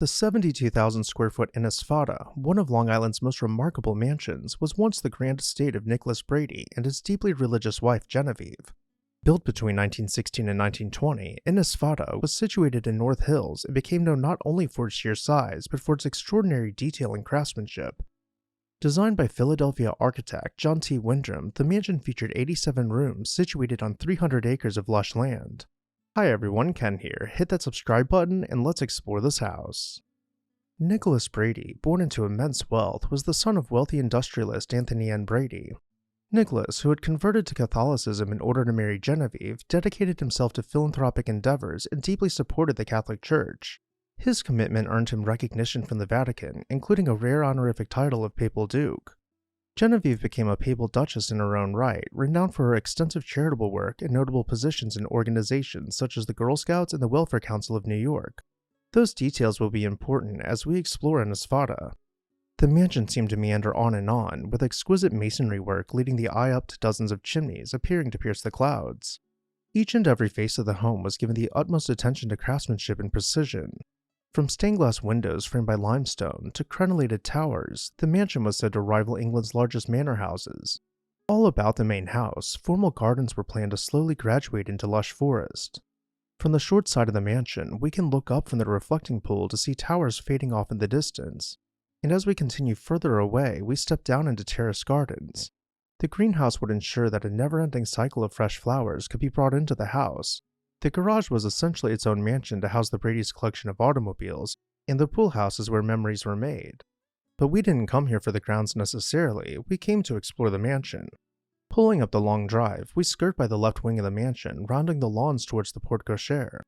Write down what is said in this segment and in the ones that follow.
The 72,000 square foot Inisfada, one of Long Island's most remarkable mansions, was once the grand estate of Nicholas Brady and his deeply religious wife Genevieve. Built between 1916 and 1920, Inisfada was situated in North Hills and became known not only for its sheer size but for its extraordinary detail and craftsmanship. Designed by Philadelphia architect John T. Wyndham, the mansion featured 87 rooms situated on 300 acres of lush land. Hi everyone, Ken here. Hit that subscribe button and let's explore this house. Nicholas Brady, born into immense wealth, was the son of wealthy industrialist Anthony N. Brady. Nicholas, who had converted to Catholicism in order to marry Genevieve, dedicated himself to philanthropic endeavors and deeply supported the Catholic Church. His commitment earned him recognition from the Vatican, including a rare honorific title of Papal Duke. Genevieve became a papal duchess in her own right, renowned for her extensive charitable work and notable positions in organizations such as the Girl Scouts and the Welfare Council of New York. Those details will be important as we explore Inisfada. The mansion seemed to meander on, with exquisite masonry work leading the eye up to dozens of chimneys appearing to pierce the clouds. Each and every face of the home was given the utmost attention to craftsmanship and precision. From stained glass windows framed by limestone to crenellated towers, the mansion was said to rival England's largest manor houses. All about the main house, formal gardens were planned to slowly graduate into lush forest. From the short side of the mansion, we can look up from the reflecting pool to see towers fading off in the distance. And as we continue further away, we step down into terrace gardens. The greenhouse would ensure that a never-ending cycle of fresh flowers could be brought into the house. The garage was essentially its own mansion to house the Brady's collection of automobiles, and the pool house is where memories were made. But we didn't come here for the grounds necessarily, we came to explore the mansion. Pulling up the long drive, we skirt by the left wing of the mansion, rounding the lawns towards the porte-cochere.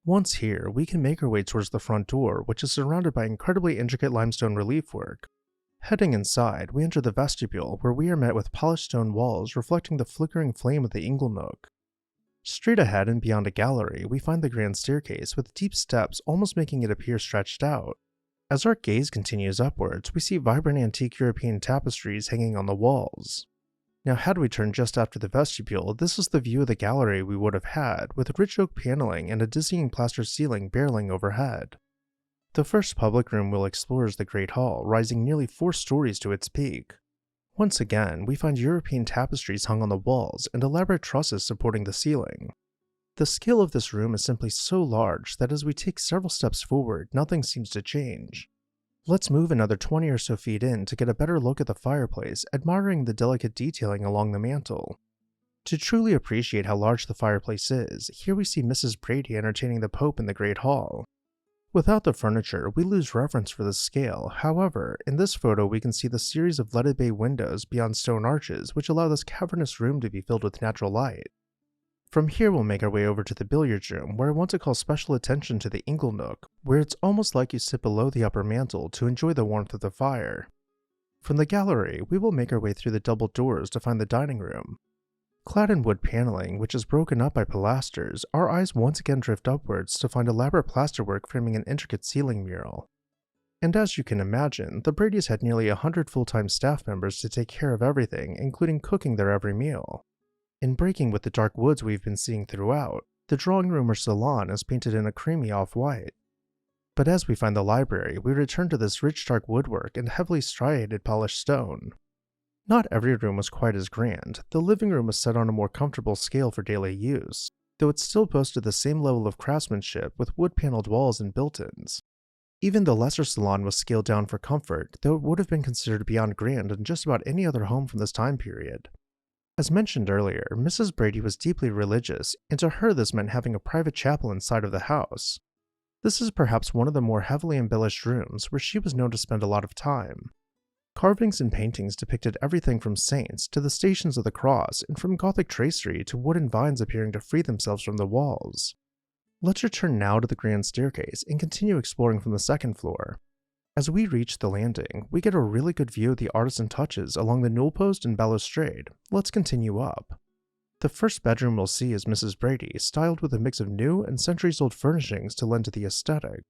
Once here, we can make our way towards the front door, which is surrounded by incredibly intricate limestone relief work. Heading inside, we enter the vestibule, where we are met with polished stone walls reflecting the flickering flame of the inglenook. Straight ahead and beyond a gallery, we find the grand staircase with deep steps almost making it appear stretched out. As our gaze continues upwards, we see vibrant antique European tapestries hanging on the walls. Now had we turned just after the vestibule, this is the view of the gallery we would have had, with rich oak paneling and a dizzying plaster ceiling barreling overhead. The first public room we'll explore is the Great Hall, rising nearly 4 stories to its peak. Once again, we find European tapestries hung on the walls and elaborate trusses supporting the ceiling. The scale of this room is simply so large that as we take several steps forward, nothing seems to change. Let's move another 20 or so feet in to get a better look at the fireplace, admiring the delicate detailing along the mantel. To truly appreciate how large the fireplace is, here we see Mrs. Brady entertaining the Pope in the Great Hall. Without the furniture, we lose reference for the scale. However, in this photo we can see the series of leaded bay windows beyond stone arches which allow this cavernous room to be filled with natural light. From here we'll make our way over to the billiards room, where I want to call special attention to the inglenook, where it's almost like you sit below the upper mantel to enjoy the warmth of the fire. From the gallery, we will make our way through the double doors to find the dining room. Clad in wood paneling, which is broken up by pilasters, our eyes once again drift upwards to find elaborate plasterwork framing an intricate ceiling mural. And as you can imagine, the Bradys had nearly 100 full-time staff members to take care of everything, including cooking their every meal. In breaking with the dark woods we've been seeing throughout, the drawing room or salon is painted in a creamy off-white. But as we find the library, we return to this rich dark woodwork and heavily striated polished stone. Not every room was quite as grand. The living room was set on a more comfortable scale for daily use, though it still boasted the same level of craftsmanship with wood-paneled walls and built-ins. Even the lesser salon was scaled down for comfort, though it would have been considered beyond grand in just about any other home from this time period. As mentioned earlier, Mrs. Brady was deeply religious, and to her this meant having a private chapel inside of the house. This is perhaps one of the more heavily embellished rooms where she was known to spend a lot of time. Carvings and paintings depicted everything from saints to the Stations of the Cross, and from Gothic tracery to wooden vines appearing to free themselves from the walls. Let's return now to the grand staircase and continue exploring from the second floor. As we reach the landing, we get a really good view of the artisan touches along the newel post and balustrade. Let's continue up. The first bedroom we'll see is Mrs. Brady, styled with a mix of new and centuries-old furnishings to lend to the aesthetic.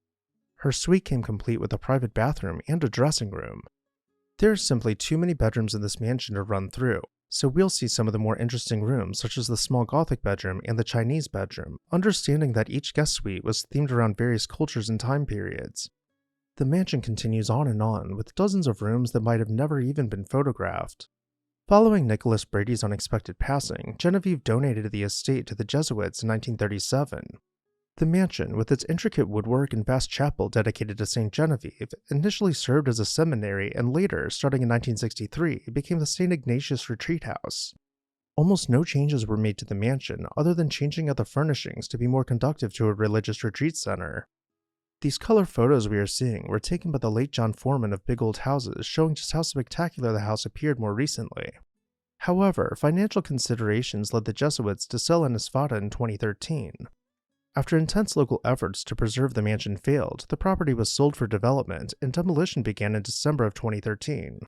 Her suite came complete with a private bathroom and a dressing room. There are simply too many bedrooms in this mansion to run through, so we'll see some of the more interesting rooms such as the small Gothic bedroom and the Chinese bedroom, understanding that each guest suite was themed around various cultures and time periods. The mansion continues on, with dozens of rooms that might have never even been photographed. Following Nicholas Brady's unexpected passing, Genevieve donated the estate to the Jesuits in 1937. The mansion, with its intricate woodwork and vast chapel dedicated to St. Genevieve, initially served as a seminary and later, starting in 1963, became the St. Ignatius Retreat House. Almost no changes were made to the mansion other than changing out the furnishings to be more conducive to a religious retreat center. These color photos we are seeing were taken by the late John Foreman of Big Old Houses, showing just how spectacular the house appeared more recently. However, financial considerations led the Jesuits to sell Inisfada in 2013. After intense local efforts to preserve the mansion failed, the property was sold for development and demolition began in December of 2013.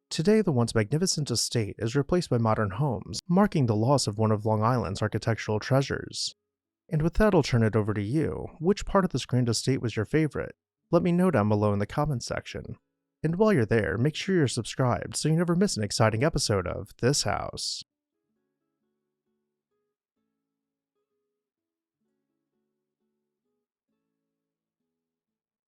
Today, the once magnificent estate is replaced by modern homes, marking the loss of one of Long Island's architectural treasures. And with that, I'll turn it over to you. Which part of this grand estate was your favorite? Let me know down below in the comments section. And while you're there, make sure you're subscribed so you never miss an exciting episode of This House.